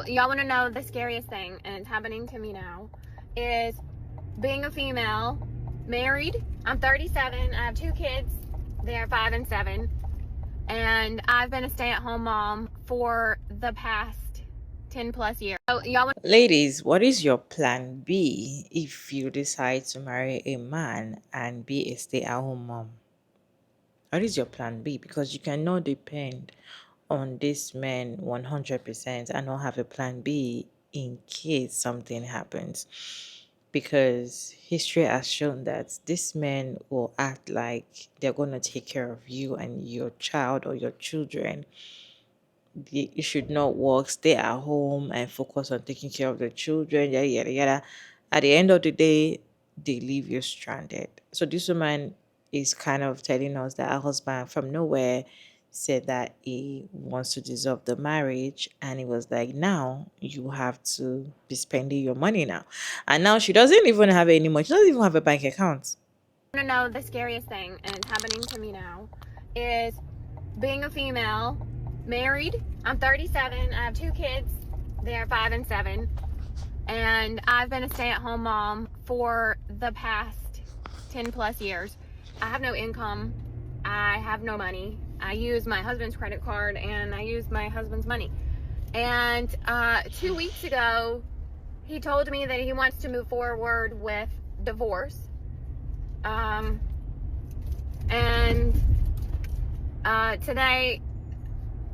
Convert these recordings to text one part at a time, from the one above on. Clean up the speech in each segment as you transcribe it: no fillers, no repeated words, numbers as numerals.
So y'all want to know the scariest thing, and it's happening to me now, is being a female, married. I'm 37. I have 2 kids. They're 5 and 7. And I've been a stay-at-home mom for the past 10 plus years. So y'all want Ladies, what is your plan B if you decide to marry a man and be a stay at home mom? What is your plan B? Because you cannot depend on this man 100% and not have a plan B in case something happens. Because history has shown that these men will act like they're going to take care of you and your child or your children. You should not work, stay at home and focus on taking care of the children, yada yada yada. At the end of the day, they leave you stranded. So this woman is kind of telling us that her husband from nowhere said that he wants to dissolve the marriage, and he was like, now you have to be spending your money now. And now she doesn't even have any money, she doesn't even have a bank account. to know the scariest thing, and it's happening to me now, is being a female, married. I'm 37. I have 2 kids. They're 5 and 7. And I've been a stay-at-home mom for the past 10 plus years. I have no income. I have no money. I use my husband's credit card and I use my husband's money. And 2 weeks ago, he told me that he wants to move forward with divorce. Today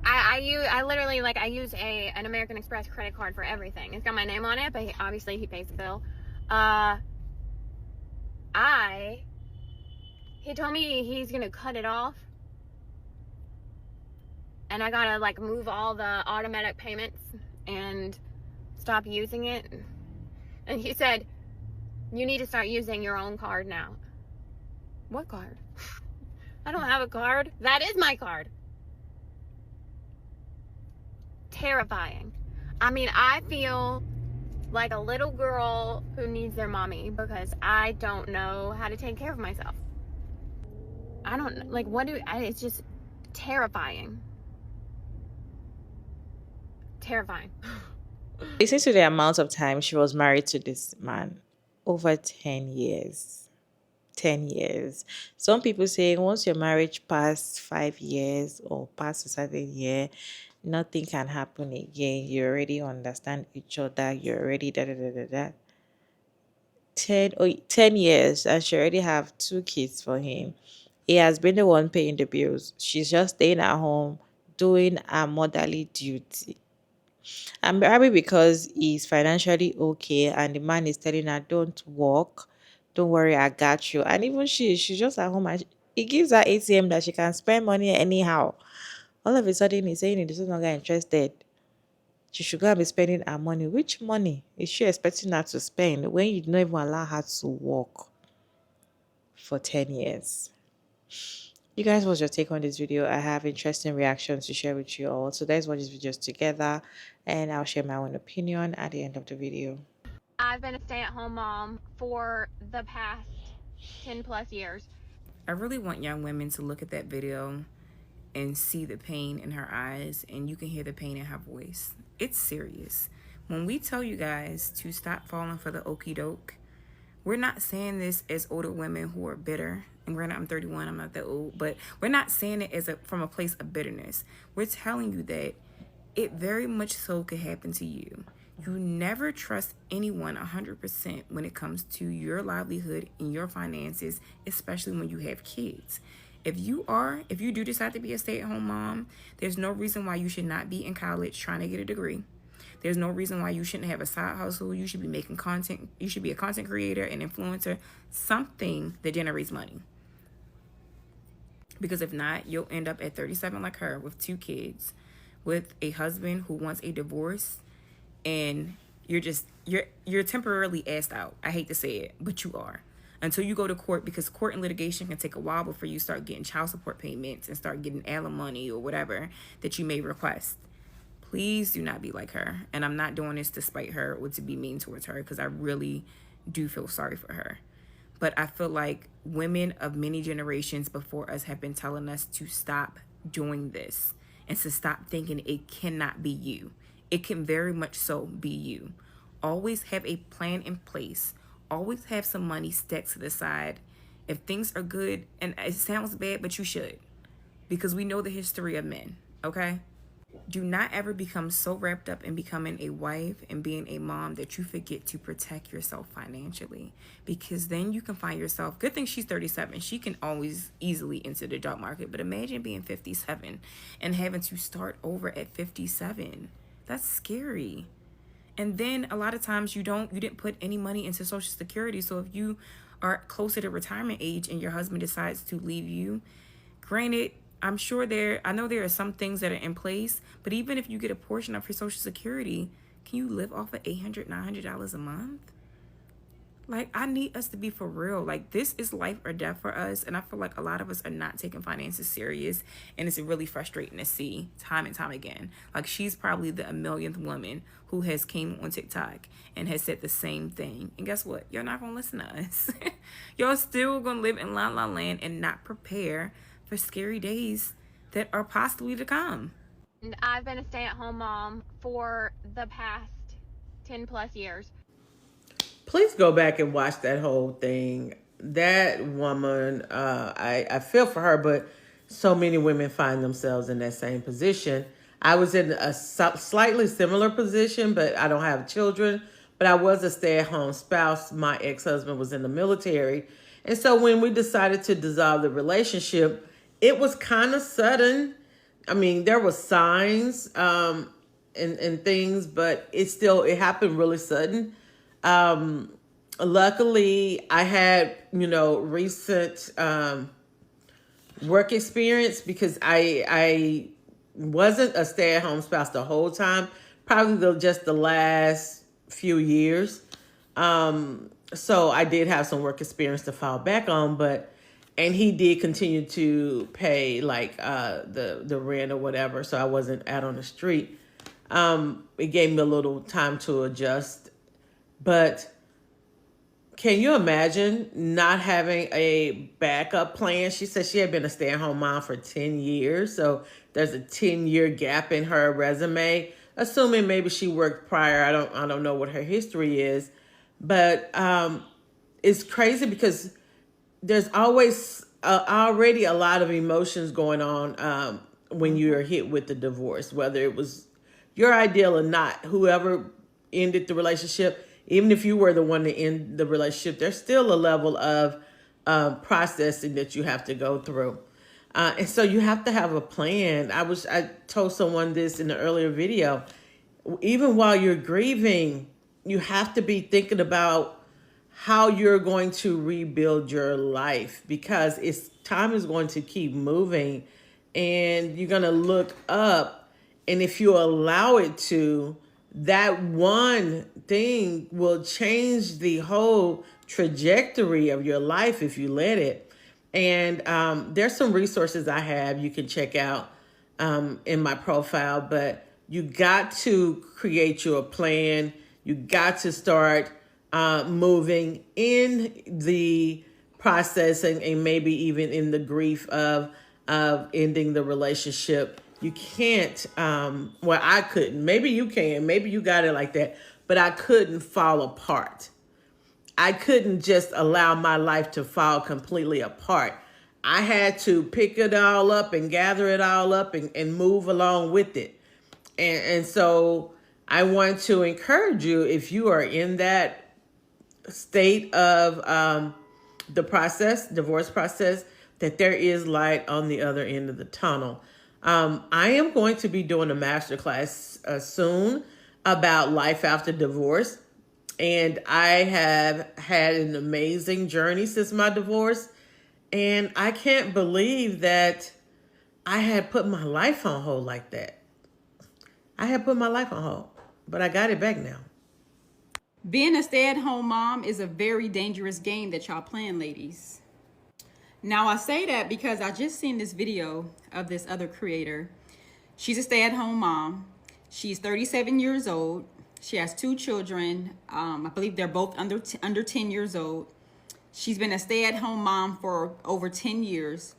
I literally, like, I use an American Express credit card for everything. It's got my name on it, but obviously he pays the bill. He told me he's gonna cut it off, and I gotta, like, move all the automatic payments and stop using it. And he said, you need to start using your own card now. What card? I don't have a card. That is my card. Terrifying. I mean, I feel like a little girl who needs their mommy because I don't know how to take care of myself. I don't, like, it's just terrifying. Terrifying. Listen to the amount of time she was married to this man. Over 10 years. 10 years. Some people say once your marriage past 5 years or past a certain year, nothing can happen again. You already understand each other. You're already da da da da da. 10 years, and she already have 2 kids for him. He has been the one paying the bills. She's just staying at home doing her motherly duty. I'm happy because he's financially okay, and the man is telling her, don't work, don't worry, I got you. And even she's just at home, and he gives her ATM that she can spend money anyhow. All of a sudden he's saying he's no longer interested. She should go and be spending her money. Which money is she expecting her to spend when you don't even allow her to work for 10 years? You guys, what's your take on this video? I have interesting reactions to share with you all. So let's watch these videos together, and I'll share my own opinion at the end of the video. I've been a stay-at-home mom for the past 10 plus years. I really want young women to look at that video and see the pain in her eyes, and you can hear the pain in her voice. It's serious. When we tell you guys to stop falling for the okie doke, we're not saying this as older women who are bitter. And granted, I'm 31, I'm not that old, but we're not saying it from a place of bitterness. We're telling you that it very much so could happen to you. You never trust anyone 100% when it comes to your livelihood and your finances, especially when you have kids. If you do decide to be a stay-at-home mom, there's no reason why you should not be in college trying to get a degree. There's no reason why you shouldn't have a side hustle. You should be making content. You should be a content creator, an influencer, something that generates money. Because if not, you'll end up at 37 like her with 2 kids, with a husband who wants a divorce, and you're temporarily asked out. I hate to say it, but you are. Until you go to court, because court and litigation can take a while before you start getting child support payments and start getting alimony or whatever that you may request. Please do not be like her. And I'm not doing this to spite her or to be mean towards her, because I really do feel sorry for her. But I feel like women of many generations before us have been telling us to stop doing this and to stop thinking it cannot be you. it can very much so be you. Always have a plan in place. Always have some money stacked to the side. If things are good, and it sounds bad, but you should, because we know the history of men, okay? Do not ever become so wrapped up in becoming a wife and being a mom that you forget to protect yourself financially, because then you can find yourself, good thing she's 37, she can always easily enter the job market, but imagine being 57 and having to start over at 57. That's scary. And then a lot of times you didn't put any money into Social Security. So if you are closer to retirement age and your husband decides to leave you, granted, I know there are some things that are in place, but even if you get a portion of your Social Security, can you live off of $800, $900 a month? Like, I need us to be for real. Like, this is life or death for us. And I feel like a lot of us are not taking finances serious. And it's really frustrating to see time and time again. Like, she's probably the millionth woman who has came on TikTok and has said the same thing. And guess what? You're not going to listen to us. Y'all still going to live in la la land and not prepare for scary days that are possibly to come. And I've been a stay-at-home mom for the past 10 plus years. Please go back and watch that whole thing. That woman, I feel for her, but so many women find themselves in that same position. I was in a slightly similar position, but I don't have children. But I was a stay-at-home spouse. My ex-husband was in the military. And so when we decided to dissolve the relationship, it was kind of sudden. I mean, there were signs and things, but it happened really sudden. Luckily I had, recent, work experience, because I wasn't a stay-at-home spouse the whole time, probably just the last few years. So I did have some work experience to fall back on, and he did continue to pay like, the rent or whatever. So I wasn't out on the street. It gave me a little time to adjust. But can you imagine not having a backup plan? She said she had been a stay-at-home mom for 10 years. So there's a 10-year gap in her resume, assuming maybe she worked prior. I don't know what her history is. But it's crazy because there's always already a lot of emotions going on when you're hit with the divorce, whether it was your ideal or not. Whoever ended the relationship, even if you were the one to end the relationship, there's still a level of processing that you have to go through. And so you have to have a plan. I told someone this in the earlier video. Even while you're grieving, you have to be thinking about how you're going to rebuild your life, because time is going to keep moving, and you're going to look up, and if you allow it to, that one thing will change the whole trajectory of your life if you let it. And there's some resources I have you can check out in my profile, but you got to create your plan. You got to start moving in the process, and maybe even in the grief of ending the relationship. You can't, well, I couldn't. Maybe you can. Maybe you got it like that. But I couldn't fall apart. I couldn't just allow my life to fall completely apart. I had to pick it all up and gather it all up and move along with it. And so I want to encourage you, if you are in that state of the divorce process, that there is light on the other end of the tunnel. I am going to be doing a masterclass soon about life after divorce. And I have had an amazing journey since my divorce. And I can't believe that I had put my life on hold like that. I had put my life on hold, but I got it back now. Being a stay-at-home mom is a very dangerous game that y'all playing, ladies. Now, I say that because I just seen this video of this other creator. She's a stay-at-home mom. She's 37 years old. She has 2 children. I believe they're both under 10 years old. She's been a stay-at-home mom for over 10 years.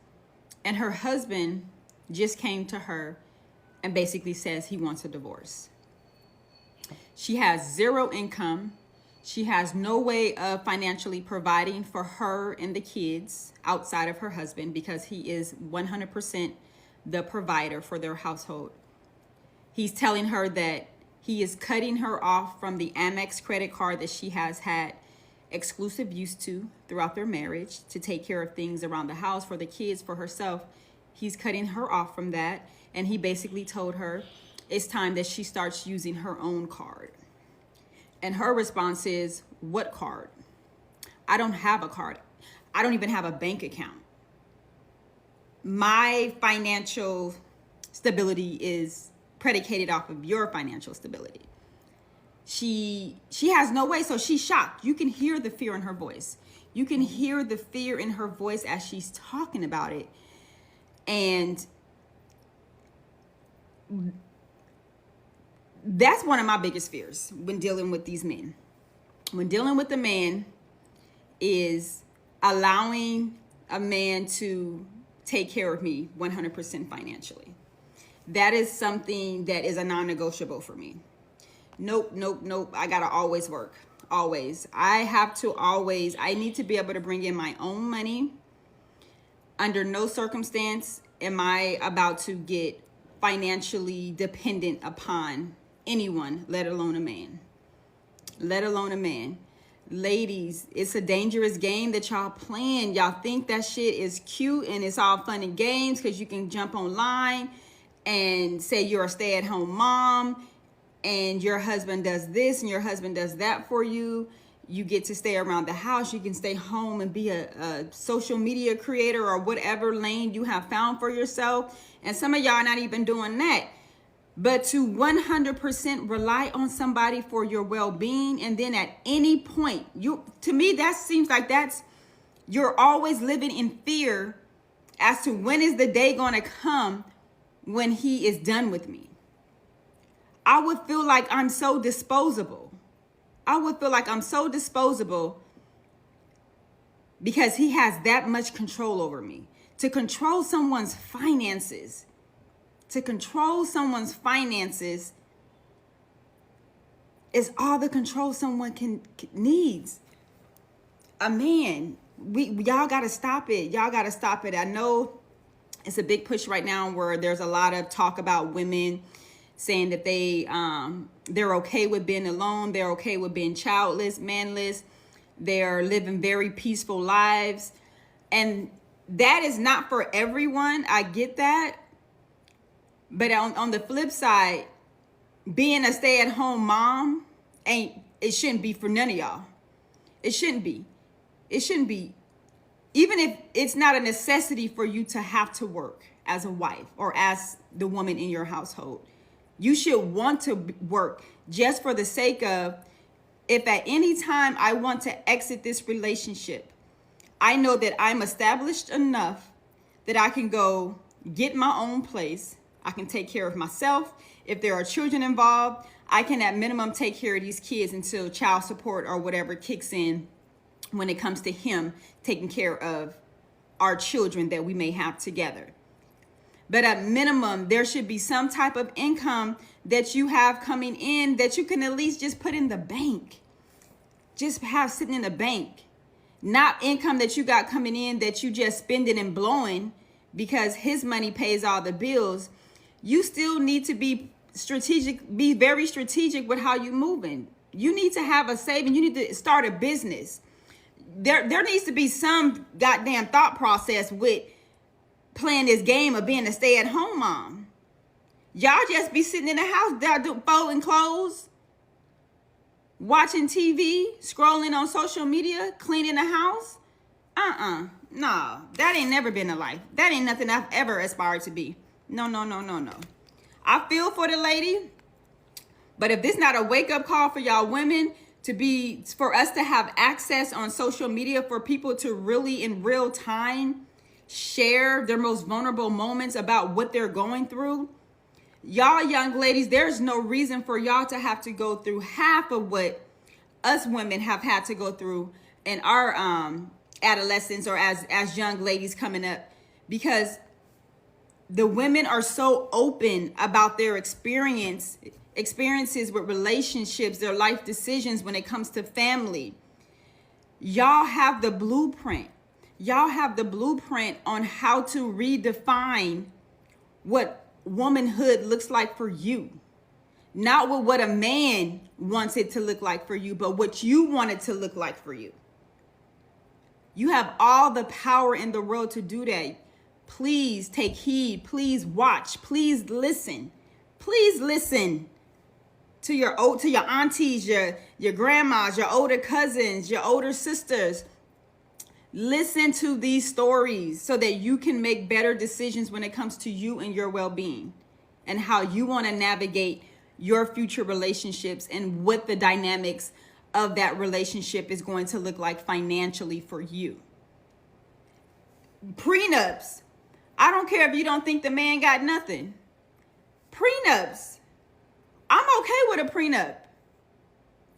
And her husband just came to her and basically says he wants a divorce. She has zero income. She has no way of financially providing for her and the kids outside of her husband, because he is 100% the provider for their household. He's telling her that he is cutting her off from the Amex credit card that she has had exclusive use to throughout their marriage to take care of things around the house, for the kids, for herself. He's cutting her off from that. And he basically told her it's time that she starts using her own card. And her response is, what card? I don't have a card. I don't even have a bank account. My financial stability is predicated off of your financial stability. She has no way, so she's shocked. You can hear the fear in her voice. You can hear the fear in her voice as she's talking about it. And that's one of my biggest fears when dealing with these men. When dealing with a man is allowing a man to take care of me 100% financially. That is something that is a non-negotiable for me. Nope. I gotta always work. Always. I need to be able to bring in my own money. Under no circumstance am I about to get financially dependent upon anyone, let alone a man. Ladies, it's a dangerous game that y'all playing. Y'all think that shit is cute and it's all fun and games because you can jump online and say you're a stay-at-home mom and your husband does this and your husband does that for you. You get to stay around the house. You can stay home and be a social media creator or whatever lane you have found for yourself. And some of y'all are not even doing that. But to 100% rely on somebody for your well-being, and then at any point, to me, that seems like you're always living in fear as to when is the day going to come when he is done with me. I would feel like I'm so disposable. Because he has that much control over me. To control someone's finances is all the control someone needs. A man, y'all gotta stop it. I know it's a big push right now where there's a lot of talk about women saying that they're okay with being alone, they're okay with being childless, manless, they're living very peaceful lives, and that is not for everyone. I get that. But on the flip side, being a stay-at-home mom it shouldn't be for none of y'all. It shouldn't be. Even if it's not a necessity for you to have to work as a wife or as the woman in your household. You should want to work just for the sake of, if at any time I want to exit this relationship, I know that I'm established enough that I can go get my own place. I can take care of myself. If there are children involved, I can at minimum take care of these kids until child support or whatever kicks in when it comes to him taking care of our children that we may have together. But at minimum, there should be some type of income that you have coming in that you can at least just put in the bank. Just have sitting in the bank. Not income that you got coming in that you just spending and blowing because his money pays all the bills. You still need to be very strategic with how you're moving. You need to have a saving. You need to start a business. There needs to be some goddamn thought process with playing this game of being a stay-at-home mom. Y'all just be sitting in the house, folding clothes, watching TV, scrolling on social media, cleaning the house. No, that ain't never been a life. That ain't nothing I've ever aspired to be. No. I feel for the lady, but if this not a wake-up call for y'all women for us to have access on social media for people to really in real time share their most vulnerable moments about what they're going through. Y'all young ladies, there's no reason for y'all to have to go through half of what us women have had to go through in our adolescence or as young ladies coming up, because the women are so open about their experience experiences with relationships, their life decisions when it comes to family. Y'all have the blueprint. Y'all have the blueprint on how to redefine what womanhood looks like for you. Not with what a man wants it to look like for you, but what you want it to look like for you. You have all the power in the world to do that. Please take heed. Please watch. Please listen. Please listen to your aunties, your grandmas, your older cousins, your older sisters. Listen to these stories so that you can make better decisions when it comes to you and your well-being and how you want to navigate your future relationships and what the dynamics of that relationship is going to look like financially for you. Prenups. I don't care if you don't think the man got nothing. Prenups. I'm okay with a prenup.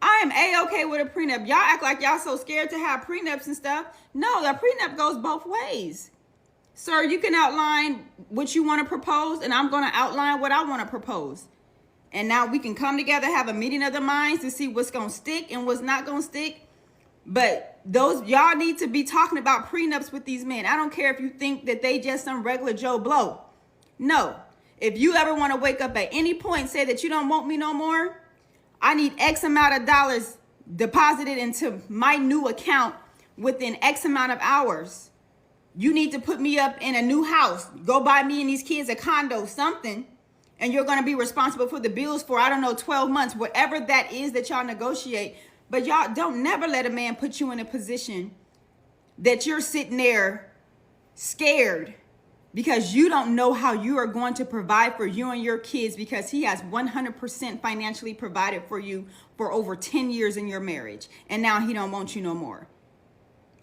I am A-okay with a prenup. Y'all act like y'all so scared to have prenups and stuff. No, the prenup goes both ways. Sir, you can outline what you want to propose, and I'm going to outline what I want to propose. And now we can come together, have a meeting of the minds to see what's going to stick and what's not going to stick. But those y'all need to be talking about prenups with these men. I don't care if you think that they just some regular Joe Blow. No. If you ever want to wake up at any point and say that you don't want me no more, I need X amount of dollars deposited into my new account within X amount of hours. You need to put me up in a new house. Go buy me and these kids a condo, something. And you're going to be responsible for the bills for, I don't know, 12 months, whatever that is that y'all negotiate. But y'all don't never let a man put you in a position that you're sitting there scared because you don't know how you are going to provide for you and your kids because he has 100% financially provided for you for over 10 years in your marriage. And now he don't want you no more.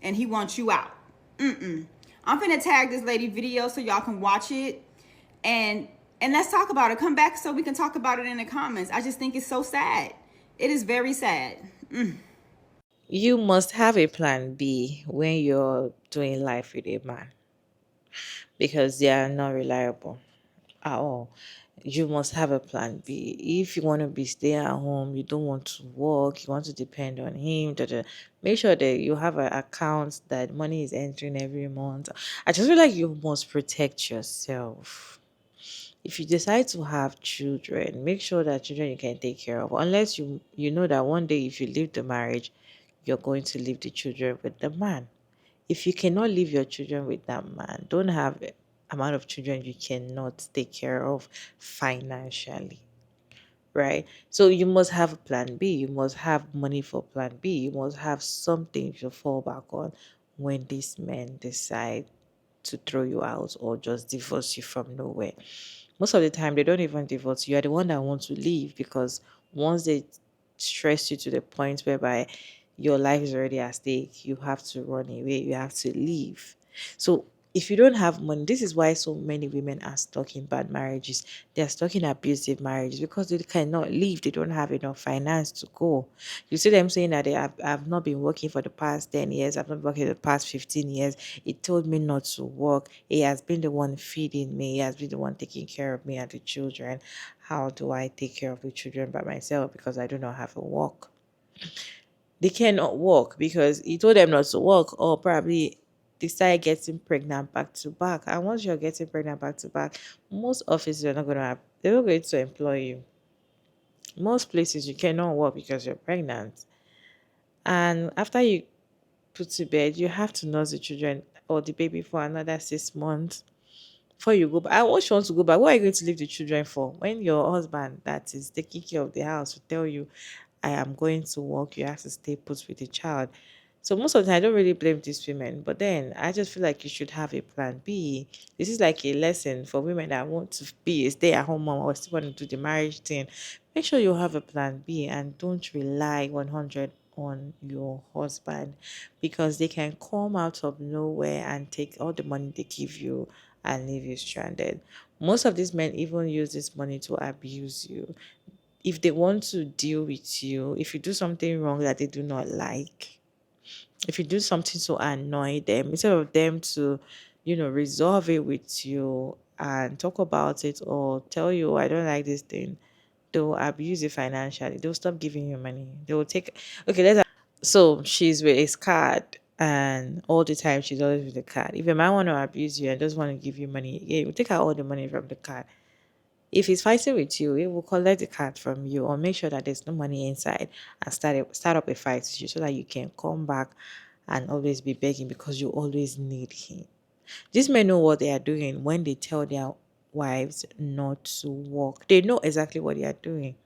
And he wants you out. I'm finna tag this lady video so y'all can watch it. And let's talk about it. Come back so we can talk about it in the comments. I just think it's so sad. It is very sad. You must have a plan B when you're doing life with a man because they are not reliable at all. You must have a plan B. If you want to be stay at home, you don't want to work, you want to depend on him, make sure that you have an account that money is entering every month. I just feel like you must protect yourself. If you decide to have children, make sure that children you can take care of. Unless you know that one day if you leave the marriage, you're going to leave the children with the man. If you cannot leave your children with that man, don't have amount of children you cannot take care of financially. Right? So you must have a plan B. You must have money for plan B. You must have something to fall back on when these men decide to throw you out or just divorce you from nowhere. Most of the time, they don't even divorce you. You are the one that wants to leave because once they stress you to the point whereby your life is already at stake, you have to run away, you have to leave. So if you don't have money, this is why so many women are stuck in bad marriages. They are stuck in abusive marriages because they cannot leave. They don't have enough finance to go. You see them saying that I've not been working for the past 10 years. I've not worked for the past 15 years. He told me not to work. He has been the one feeding me. He has been the one taking care of me and the children. How do I take care of the children by myself because I do not have a work? They cannot work because he told them not to work, or probably they started getting pregnant back to back. And once you're getting pregnant back to back, most offices are not going to have, they're not going to employ you. Most places you cannot work because you're pregnant. And after you put to bed, you have to nurse the children or the baby for another 6 months before you go back. I want you want to go back. What are you going to leave the children for? When your husband that is taking care of the house will tell you, I am going to work, you have to stay put with the child. So most of the time, I don't really blame these women. But then I just feel like you should have a plan B. This is like a lesson for women that want to be a stay-at-home mom or still want to do the marriage thing. Make sure you have a plan B and don't rely 100 on your husband because they can come out of nowhere and take all the money they give you and leave you stranded. Most of these men even use this money to abuse you. If they want to deal with you, if you do something wrong that they do not like, if you do something to annoy them, instead of them to, resolve it with you and talk about it or tell you, I don't like this thing, they will abuse you financially. They'll stop giving you money. They will take, okay, so she's with his card, and all the time she's always with the card. If a man want to abuse you and doesn't want to give you money, yeah, he will take out all the money from the card. If he's fighting with you, he will collect the card from you or make sure that there's no money inside and start up a fight with you so that you can come back and always be begging because you always need him. These men know what they are doing when they tell their wives not to work. They know exactly what they are doing.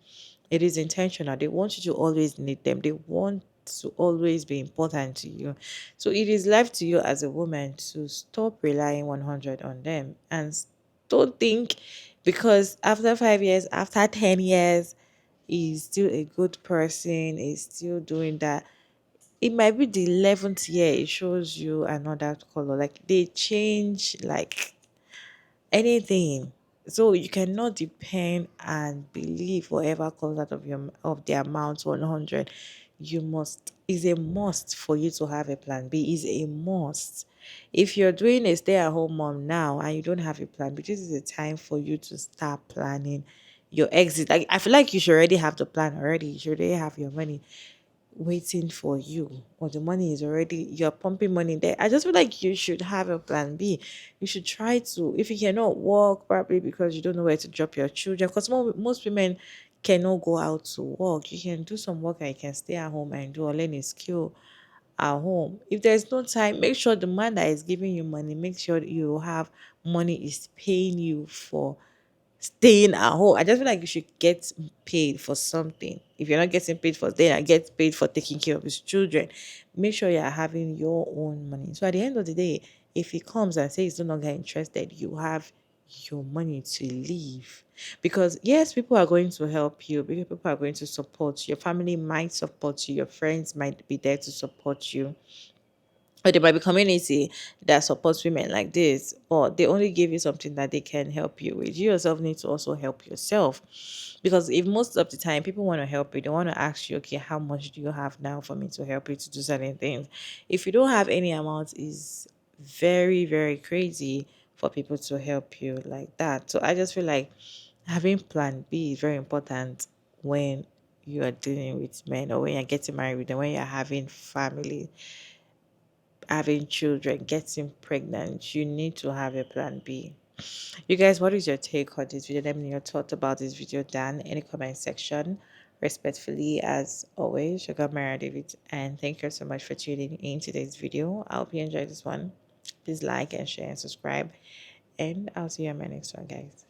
It is intentional. They want you to always need them. They want to always be important to you. So it is left to you as a woman to stop relying 100 on them and don't think because after 5 years, after 10 years, he's still a good person, he's still doing that. It might be the 11th year, it shows you another color. Like they change like anything. So you cannot depend and believe whatever comes out of the amount 100. You must is a must for you to have a plan B. Is a must. If you're doing a stay-at-home mom now and you don't have a plan B, this is a time for you to start planning your exit. Like I feel like you should already have the plan already. You should already have your money waiting for you, or the money is already, you're pumping money there. I just feel like you should have a plan B. You should try to, if you cannot work probably because you don't know where to drop your children, because most women cannot go out to work. You can do some work and you can stay at home and do or learn a skill at home. If there's no time, make sure the man that is giving you money, make sure you have money is paying you for staying at home. I just feel like you should get paid for something. If you're not getting paid for staying, get paid for taking care of his children. Make sure you're having your own money. So at the end of the day, if he comes and says he's no longer interested, you have your money to leave. Because yes, people are going to help you, people are going to support you. Your family might support you, your friends might be there to support you, or there might be community that supports women like this, but they only give you something that they can help you with. You yourself need to also help yourself. Because if most of the time people want to help you, they want to ask you, okay, how much do you have now for me to help you to do certain things? If you don't have any amount, is very, very crazy for people to help you like that. So I just feel like having plan B is very important when you are dealing with men, or when you're getting married, and when you're having family, having children, getting pregnant, you need to have a plan B. You guys, what is your take on this video? Let me know your thoughts about this video down in the comment section. Respectfully, as always, Sugar Mara David, and thank you so much for tuning in today's video. I hope you enjoyed this one. Please like and share and subscribe, and I'll see you on my next one, guys.